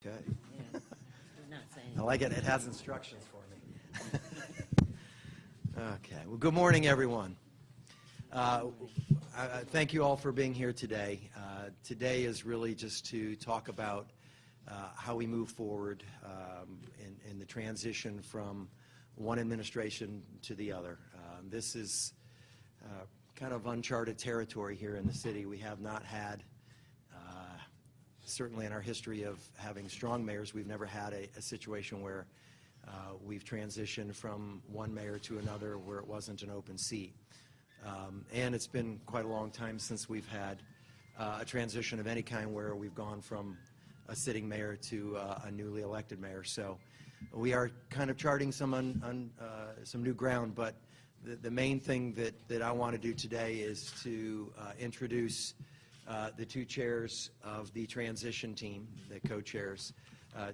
Okay. Yeah, we're not saying. I like it. It has instructions for me. Okay. Well, good morning, everyone. I thank you all for being here today. Today is really just to talk about how we move forward in the transition from one administration to the other. This is kind of uncharted territory here in the city. We have not had, certainly in our history of having strong mayors, we've never had a situation where we've transitioned from one mayor to another where it wasn't an open seat. And it's been quite a long time since we've had a transition of any kind where we've gone from a sitting mayor to a newly elected mayor. So we are kind of charting some new ground, but the main thing that I want to do today is to introduce the two chairs of the transition team, the co-chairs,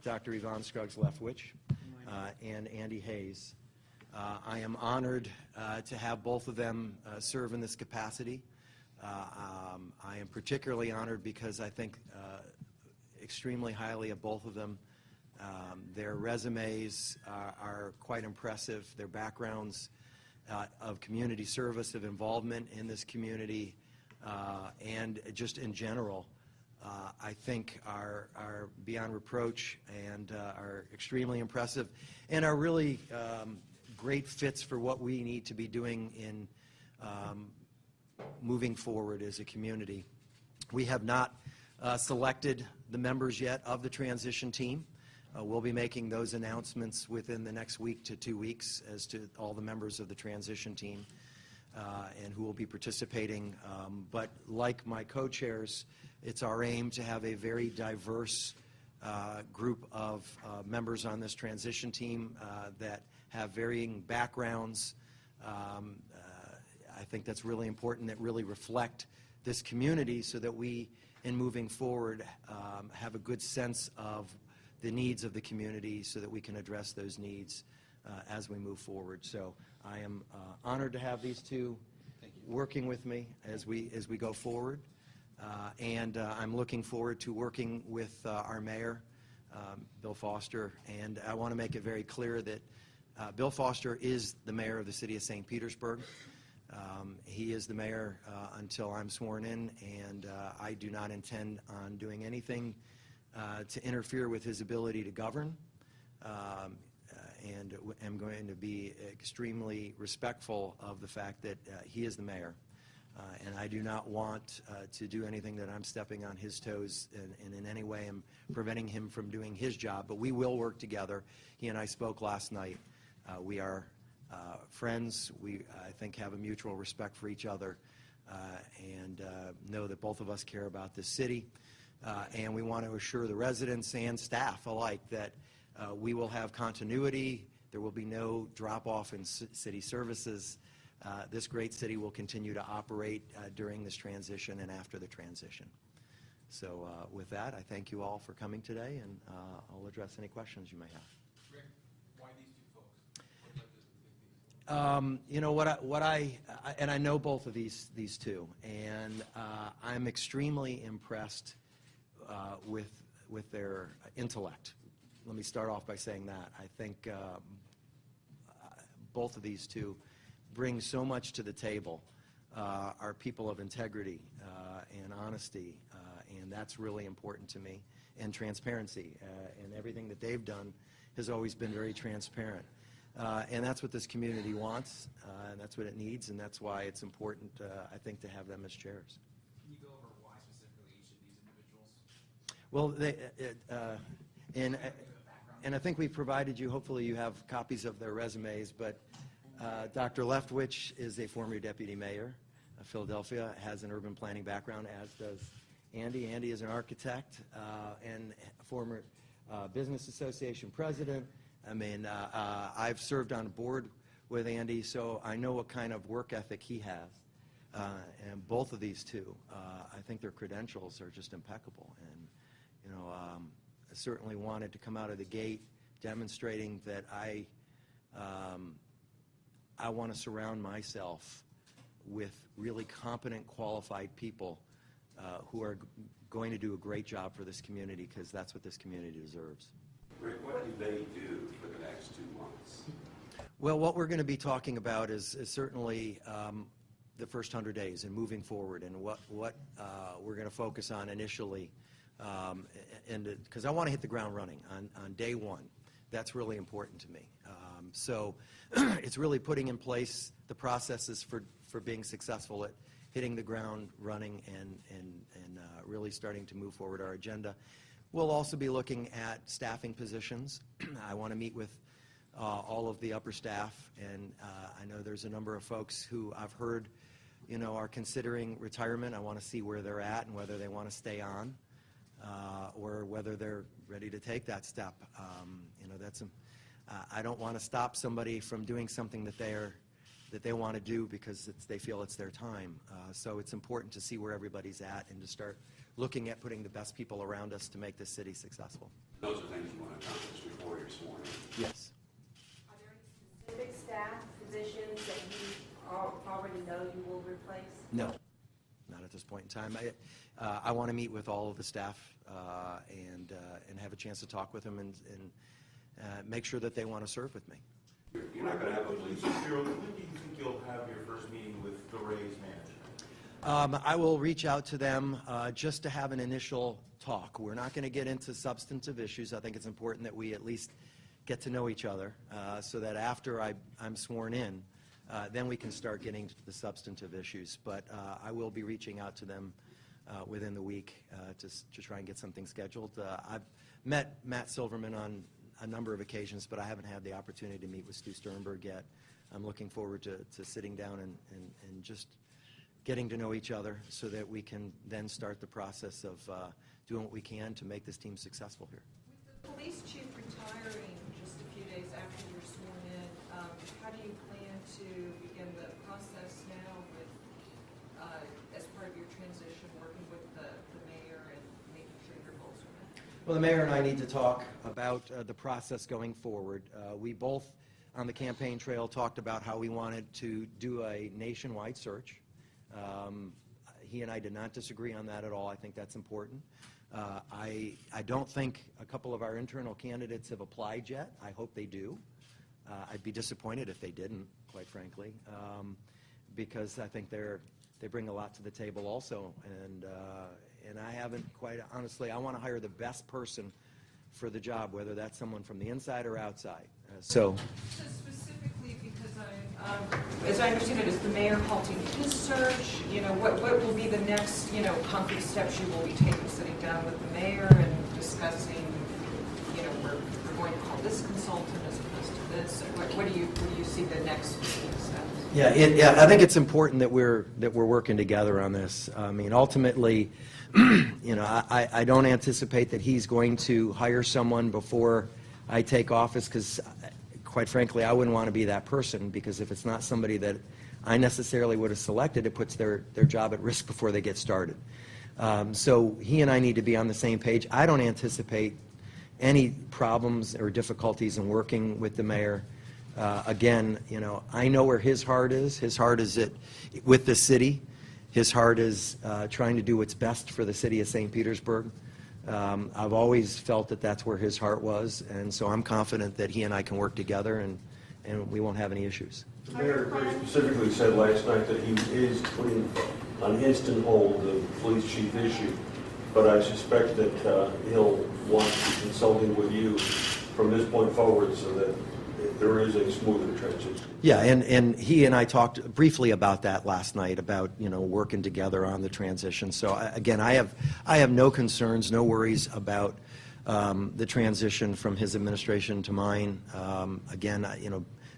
Dr. Yvonne Scruggs-Leftwich and Andy Hayes. I am honored to have both of them serve in this capacity. I am particularly honored because I think extremely highly of both of them. Their resumes are quite impressive. Their backgrounds of community service, of involvement in this community, and just in general, I think are beyond reproach and are extremely impressive and are really great fits for what we need to be doing in moving forward as a community. We have not selected the members yet of the transition team. We'll be making those announcements within the next week to 2 weeks as to all the members of the transition team and who will be participating. But like my co-chairs, it's our aim to have a very diverse group of members on this transition team that have varying backgrounds. I think that's really important, that really reflect this community so that we, in moving forward, have a good sense of the needs of the community so that we can address those needs as we move forward. So I am honored to have these two working with me as we go forward. And I'm looking forward to working with our mayor, Bill Foster. And I want to make it very clear that Bill Foster is the mayor of the city of St. Petersburg. He is the mayor until I'm sworn in, and I do not intend on doing anything to interfere with his ability to govern, and am going to be extremely respectful of the fact that he is the mayor. And I do not want to do anything that I'm stepping on his toes and in any way am preventing him from doing his job, but we will work together. He and I spoke last night. We are friends. We, I think, have a mutual respect for each other and know that both of us care about this city. And we want to assure the residents and staff alike that we will have continuity. There will be no drop-off in city services. This great city will continue to operate during this transition and after the transition. So with that, I thank you all for coming today, and I'll address any questions you may have. Rick, why these two folks? You know and I know both of these two, and I'm extremely impressed with their intellect. Let me start off by saying that. I think both of these two bring so much to the table, are people of integrity and honesty, and that's really important to me, and transparency. And everything that they've done has always been very transparent. And that's what this community wants, and that's what it needs, and that's why it's important, I think, to have them as chairs. Can you go over why specifically each of these individuals? Well, and I think we've provided you, hopefully you have copies of their resumes, but Dr. Leftwich is a former deputy mayor of Philadelphia, has an urban planning background, as does Andy. Andy is an architect and a former business association president. I mean, I've served on a board with Andy, so I know what kind of work ethic he has. And both of these two, I think their credentials are just impeccable. And, you know, I certainly wanted to come out of the gate demonstrating that I want to surround myself with really competent, qualified people who are going to do a great job for this community, because that's what this community deserves. Rick, what do they do for the next 2 months? Well, what we're going to be talking about is certainly the first 100 days and moving forward, and what we're going to focus on initially, because I want to hit the ground running on day one. That's really important to me. So it's really putting in place the processes for being successful at hitting the ground running and really starting to move forward our agenda. We'll also be looking at staffing positions. I want to meet with all of the upper staff, and I know there's a number of folks who I've heard, are considering retirement. I want to see where they're at and whether they want to stay on or whether they're ready to take that step. I don't want to stop somebody from doing something that they want to do because they feel it's their time. So it's important to see where everybody's at and to start looking at putting the best people around us to make this city successful. Those are things you want to accomplish before you're sworn in. Yes. Are there any specific staff positions that you already know you will replace? No, not at this point in time. I want to meet with all of the staff and have a chance to talk with them and make sure that they want to serve with me. You're not going to have a police. When do you think you'll have your first meeting with the Rays management? I will reach out to them just to have an initial talk. We're not going to get into substantive issues. I think it's important that we at least get to know each other so that after I'm sworn in, then we can start getting to the substantive issues. But I will be reaching out to them within the week to try and get something scheduled. I've met Matt Silverman on a number of occasions, but I haven't had the opportunity to meet with Stu Sternberg yet. I'm looking forward to sitting down and just getting to know each other so that we can then start the process of doing what we can to make this team successful here. With the police chief retiring just a few days after you're sworn in, how do you plan to begin the process now with, as part of your transition, working with the mayor and making sure your goals are met? Well, the mayor and I need to talk about the process going forward. We both, on the campaign trail, talked about how we wanted to do a nationwide search. He and I did not disagree on that at all. I think that's important. I don't think a couple of our internal candidates have applied yet. I hope they do. I'd be disappointed if they didn't, quite frankly, because I think they bring a lot to the table also. And I haven't quite, honestly, I want to hire the best person for the job, whether that's someone from the inside or outside. So specifically, because as I understand it, is the mayor halting his search? What will be the next, concrete steps you will be taking, sitting down with the mayor and discussing, we're going to call this consultant as opposed to this? What do you see the next specific steps? Yeah, I think it's important that we're working together on this. I mean, ultimately, I don't anticipate that he's going to hire someone before I take office, because, quite frankly, I wouldn't want to be that person, because if it's not somebody that I necessarily would have selected, it puts their job at risk before they get started. So he and I need to be on the same page. I don't anticipate any problems or difficulties in working with the mayor. Again, I know where his heart is. His heart is with the city. His heart is trying to do what's best for the city of St. Petersburg. I've always felt that that's where his heart was, and so I'm confident that he and I can work together and we won't have any issues. The mayor very specifically said last night that he is putting on instant hold the police chief issue, but I suspect that he'll want to be consulting with you from this point forward so that there is a smoother transition. Yeah, and he and I talked briefly about that last night, about working together on the transition. So again, I have no concerns, no worries about the transition from his administration to mine. Again,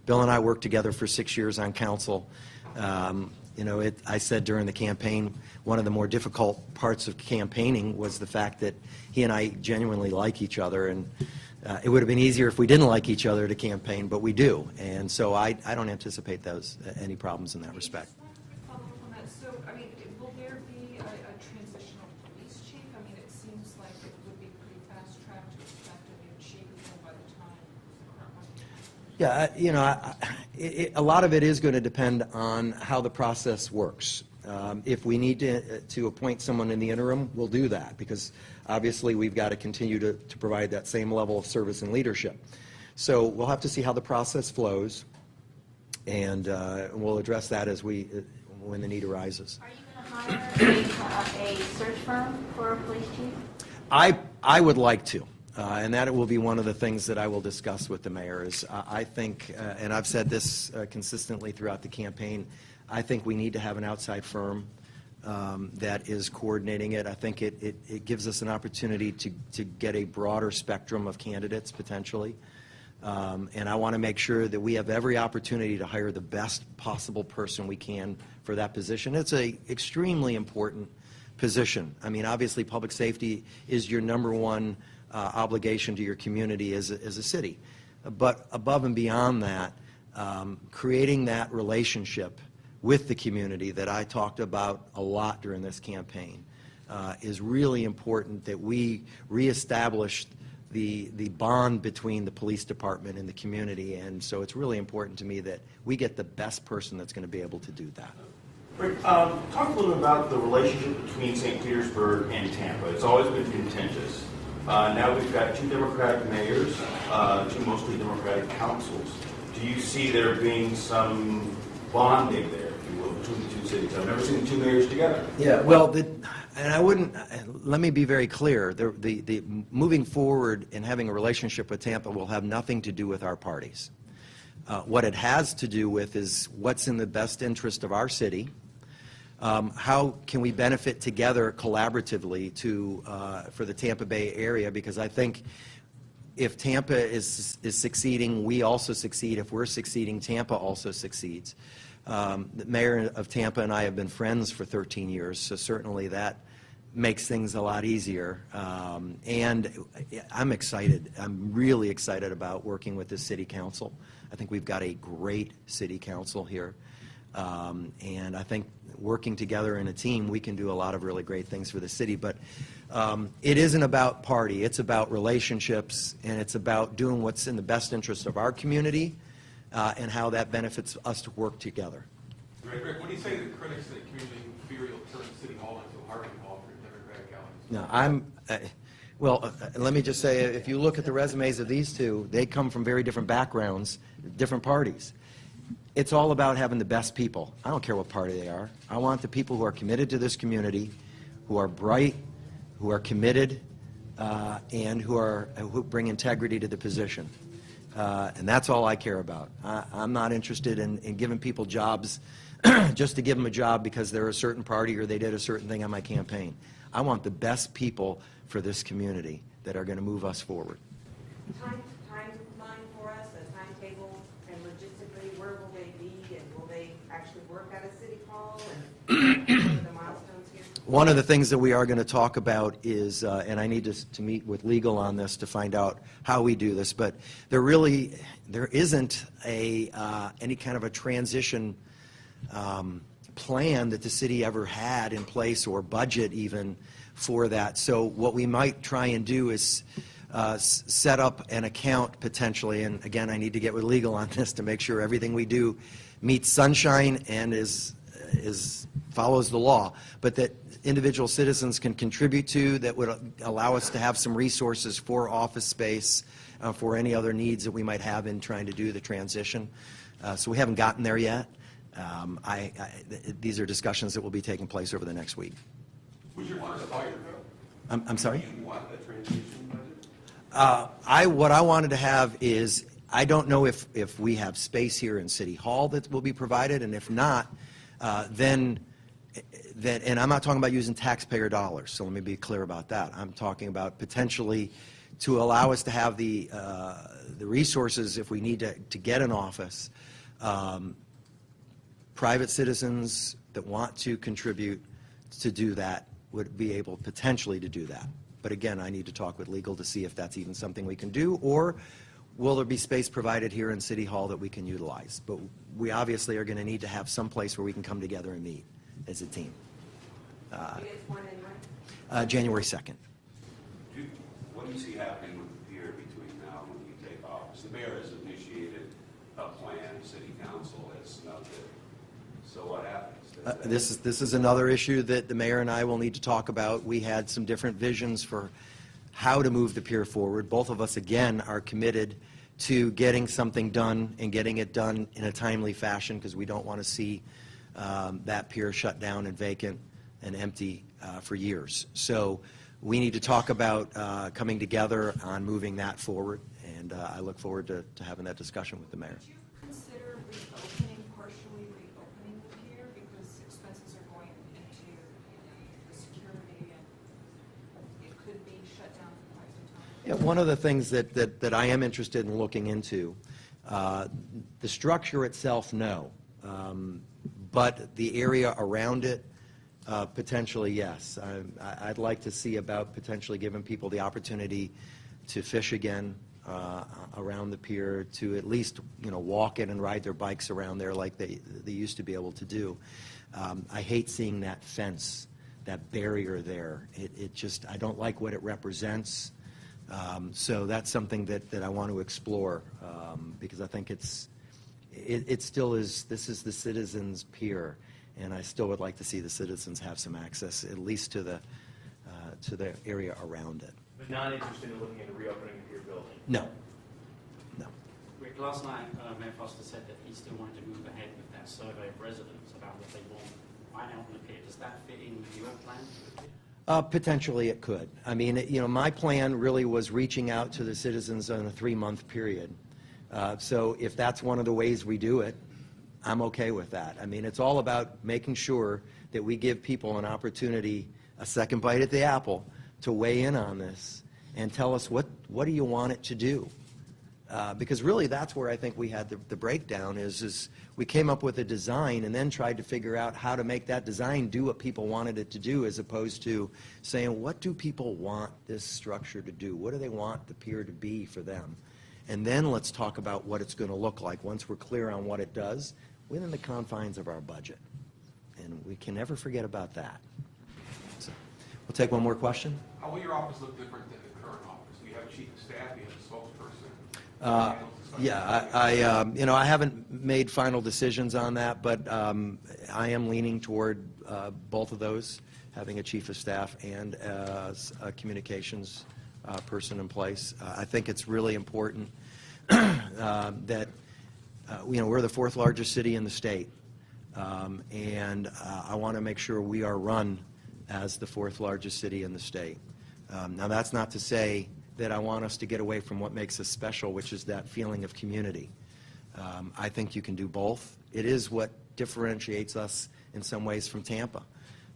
Bill and I worked together for 6 years on council. I said during the campaign, one of the more difficult parts of campaigning was the fact that he and I genuinely like each other, and it would have been easier if we didn't like each other to campaign, but we do. And so I don't anticipate any problems in that respect. Just one quick follow-up on that. So, will there be a transitional police chief? It seems like it would be pretty fast-tracked to expect a new chief by the time the current one. Yeah, a lot of it is going to depend on how the process works. If we need to appoint someone in the interim, we'll do that, because obviously we've got to continue to provide that same level of service and leadership. So we'll have to see how the process flows, and we'll address that when the need arises. Are you going to hire a search firm for a police chief? I would like to, and that will be one of the things that I will discuss with the mayor. Is I think, and I've said this consistently throughout the campaign, I think we need to have an outside firm that is coordinating it. I think it gives us an opportunity to get a broader spectrum of candidates potentially. And I want to make sure that we have every opportunity to hire the best possible person we can for that position. It's an extremely important position. I mean, obviously, public safety is your number one obligation to your community as a city. But above and beyond that, creating that relationship with the community that I talked about a lot during this campaign is really important, that we reestablish the bond between the police department and the community. And so it's really important to me that we get the best person that's going to be able to do that. Rick, talk a little bit about the relationship between St. Petersburg and Tampa. It's always been contentious. Now we've got 2 Democratic mayors, 2 mostly Democratic councils. Do you see there being some bonding there, if you will, between the 2 cities? I've never seen the 2 mayors together. Yeah, well, and I wouldn't, let me be very clear, the moving forward and having a relationship with Tampa will have nothing to do with our parties. What it has to do with is what's in the best interest of our city. How can we benefit together collaboratively for the Tampa Bay area? Because I think if Tampa is succeeding, we also succeed. If we're succeeding, Tampa also succeeds. The mayor of Tampa and I have been friends for 13 years, so certainly that makes things a lot easier. And I'm excited. I'm really excited about working with this city council. I think we've got a great city council here. And I think working together in a team, we can do a lot of really great things for the city. But it isn't about party. It's about relationships, and it's about doing what's in the best interest of our community and how that benefits us to work together. Rick, what do you say to the critics that community fear you'll turn City Hall into a Harvey Hall for Democratic allies? No, let me just say, if you look at the resumes of these 2, they come from very different backgrounds, different parties. It's all about having the best people. I don't care what party they are. I want the people who are committed to this community, who are bright, who are committed, and who bring integrity to the position. And that's all I care about. I'm not interested in giving people jobs just to give them a job because they're a certain party or they did a certain thing on my campaign. I want the best people for this community that are going to move us forward. Timeline for us, a timetable, and logistically, where will they be, and will they actually work at a city hall, and what are the milestones here? One of the things that we are going to talk about is, and I need to meet with legal on this to find out how we do this, but there isn't any kind of a transition plan that the city ever had in place, or budget even for that. So what we might try and do is set up an account potentially, and again, I need to get with legal on this to make sure everything we do meets sunshine and follows the law, but that individual citizens can contribute to, that would allow us to have some resources for office space, for any other needs that we might have in trying to do the transition. So we haven't gotten there yet. These are discussions that will be taking place over the next week. Who's your first hire? I'm sorry? You want a transition budget? What I wanted to have is, I don't know if we have space here in City Hall that will be provided, and if not, then, and I'm not talking about using taxpayer dollars, so let me be clear about that. I'm talking about potentially to allow us to have the resources if we need to get an office. Private citizens that want to contribute to do that would be able potentially to do that. But again, I need to talk with legal to see if that's even something we can do, or will there be space provided here in City Hall that we can utilize? But we obviously are going to need to have some place where we can come together and meet as a team. You guys want in when? January 2nd. What do you see happening with the pier between now and when you take office? The mayor has initiated a plan, city council has snubbed it. So what happens? This is another issue that the mayor and I will need to talk about. We had some different visions for how to move the pier forward. Both of us, again, are committed to getting something done and getting it done in a timely fashion, because we don't want to see that pier shut down and vacant and empty for years. So we need to talk about coming together on moving that forward, and I look forward to having that discussion with the mayor. Would you consider partially reopening the pier, because expenses are going into the security and it could be shut down for quite some time? Yeah, one of the things that I am interested in looking into, the structure itself, no. But the area around it, potentially, yes. I'd like to see about potentially giving people the opportunity to fish again around the pier, to at least, walk in and ride their bikes around there like they used to be able to do. I hate seeing that fence, that barrier there. It just, I don't like what it represents. So that's something that I want to explore, because I think it still is, this is the citizens' pier, and I still would like to see the citizens have some access, at least to the area around it. But not interested in looking into reopening the pier building? No. No. Rick, last night, Mayor Foster said that he still wanted to move ahead with that survey of residents about what they want right out on the pier. Does that fit in with your plan? Potentially it could. I mean, my plan really was reaching out to the citizens on a 3-month period. So if that's one of the ways we do it, I'm okay with that. I mean, it's all about making sure that we give people an opportunity, a second bite at the apple, to weigh in on this and tell us what do you want it to do. Because really that's where I think we had the breakdown is we came up with a design and then tried to figure out how to make that design do what people wanted it to do, as opposed to saying, what do people want this structure to do? What do they want the pier to be for them? And then let's talk about what it's going to look like once we're clear on what it does within the confines of our budget. And we can never forget about that. So, we'll take one more question. How will your office look different than the current office? You have a chief of staff, you have a spokesperson. Yeah, I haven't made final decisions on that, but I am leaning toward both of those, having a chief of staff and a communications person in place. I think it's really important that we're the 4th largest city in the state, and I want to make sure we are run as the 4th largest city in the state. Now, that's not to say that I want us to get away from what makes us special, which is that feeling of community. I think you can do both. It is what differentiates us in some ways from Tampa,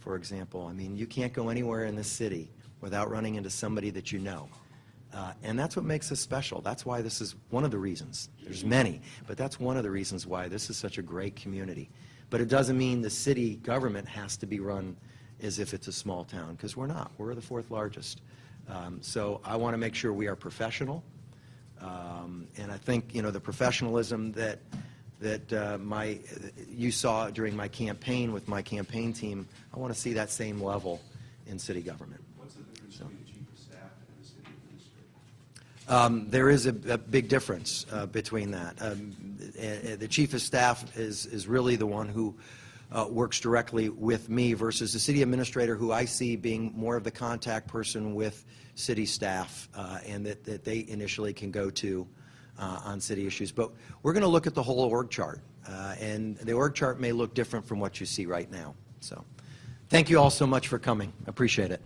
for example. I mean, you can't go anywhere in this city without running into somebody that you know. And that's what makes us special. That's why this is one of the reasons. There's many, but that's one of the reasons why this is such a great community. But it doesn't mean the city government has to be run as if it's a small town, because we're not. We're the 4th largest. So I want to make sure we are professional. And I think, the professionalism that you saw during my campaign with my campaign team, I want to see that same level in city government. What's the difference between the chief of staff and the city administrator? There is a big difference between that. The chief of staff is really the one who works directly with me, versus the city administrator, who I see being more of the contact person with city staff, and that they initially can go to on city issues. But we're going to look at the whole org chart, and the org chart may look different from what you see right now. So thank you all so much for coming. Appreciate it.